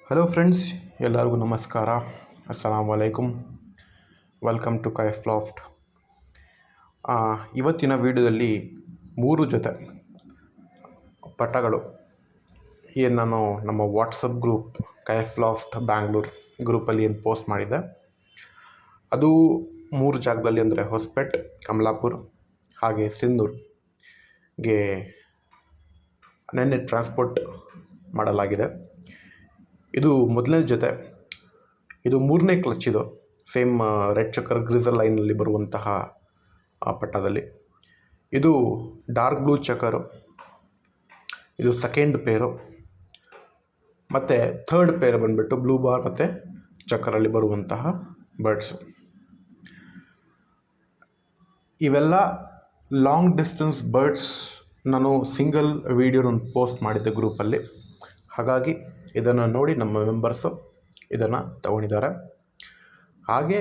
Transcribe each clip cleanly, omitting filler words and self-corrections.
Hello friends, ಎಲ್ಲರಿಗೂ ನಮಸ್ಕಾರ. ಅಸ್ಸಲಾಮು ಅಲೈಕುಮ್. Welcome to Kaif loft. ಇವತ್ತಿನ ವಿಡಿಯೋದಲ್ಲಿ 3 ಜೊತೆ ಪಟಗಳು ಏನು ನಾನು ನಮ್ಮ WhatsApp group Kaif loft Bangalore ಗ್ರೂಪಲ್ಲಿ ಏನು ಪೋಸ್ಟ್ ಮಾಡಿದ್ದೆ, ಅದು 3 ಜಾಗದಲ್ಲಿ ಅಂದರೆ ಹೊಸಪೇಟೆ, ಕಮಲಾಪುರ ಹಾಗೆ ಸಿಂಧೂರ್ಗೆ ನೆನ್ನೆ ಟ್ರಾನ್ಸ್ಪೋರ್ಟ್ ಮಾಡಲಾಗಿದೆ. ಇದು ಮೊದಲನೇ ಜೊತೆ. ಇದು 3ನೇ ಕ್ಲಚ್. ಇದು ಸೇಮ್ ರೆಡ್ ಚಕ್ಕರ್ ಗ್ರಿಸಲ್ ಲೈನಲ್ಲಿ ಬರುವಂತಹ ಪಟ್ಟದಲ್ಲಿ. ಇದು ಡಾರ್ಕ್ ಬ್ಲೂ ಚಕ್ಕರು. ಇದು ಸೆಕೆಂಡ್ ಪೇರು. ಮತ್ತು ಥರ್ಡ್ ಪೇರ್ ಬಂದುಬಿಟ್ಟು ಬ್ಲೂ ಬಾರ್ ಮತ್ತು ಚಕ್ಕರಲ್ಲಿ ಬರುವಂತಹ ಬರ್ಡ್ಸು. ಇವೆಲ್ಲ ಲಾಂಗ್ ಡಿಸ್ಟೆನ್ಸ್ ಬರ್ಡ್ಸ್. ನಾನು ಸಿಂಗಲ್ ವೀಡಿಯೋನ ಪೋಸ್ಟ್ ಮಾಡಿದ್ದೆ ಗ್ರೂಪಲ್ಲಿ. ಹಾಗಾಗಿ ಇದನ್ನು ನೋಡಿ ನಮ್ಮ ಮೆಂಬರ್ಸು ಇದನ್ನು ತಗೊಂಡಿದ್ದಾರೆ. ಹಾಗೆ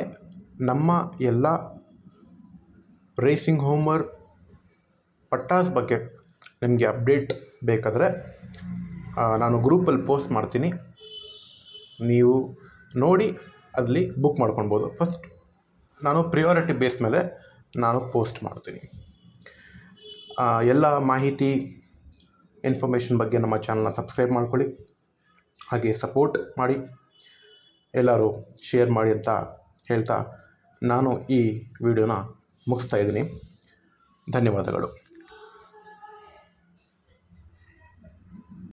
ನಮ್ಮ ಎಲ್ಲ ರೇಸಿಂಗ್ ಹೋಮರ್ ಪಟ್ಟಾಸ್ ಬಗ್ಗೆ ನಿಮಗೆ ಅಪ್ಡೇಟ್ ಬೇಕಾದರೆ ನಾನು ಗ್ರೂಪಲ್ಲಿ ಪೋಸ್ಟ್ ಮಾಡ್ತೀನಿ. ನೀವು ನೋಡಿ ಅಲ್ಲಿ ಬುಕ್ ಮಾಡ್ಕೊಳ್ಬೋದು. ಫಸ್ಟ್ ನಾನು ಪ್ರಿಯಾರಿಟಿ ಬೇಸ್ ಮೇಲೆ ನಾನು ಪೋಸ್ಟ್ ಮಾಡ್ತೀನಿ. ಎಲ್ಲ ಮಾಹಿತಿ ಇನ್ಫಾರ್ಮೇಷನ್ ಬಗ್ಗೆ ನಮ್ಮ ಚಾನಲ್ನ ಸಬ್ಸ್ಕ್ರೈಬ್ ಮಾಡ್ಕೊಳ್ಳಿ. ಹಾಗೆ ಸಪೋರ್ಟ್ ಮಾಡಿ, ಎಲ್ಲರೂ ಶೇರ್ ಮಾಡಿ ಅಂತ ಹೇಳ್ತಾ ನಾನು ಈ ವಿಡಿಯೋನ ಮುಗಿಸ್ತಾ ಇದ್ದೀನಿ. ಧನ್ಯವಾದಗಳು.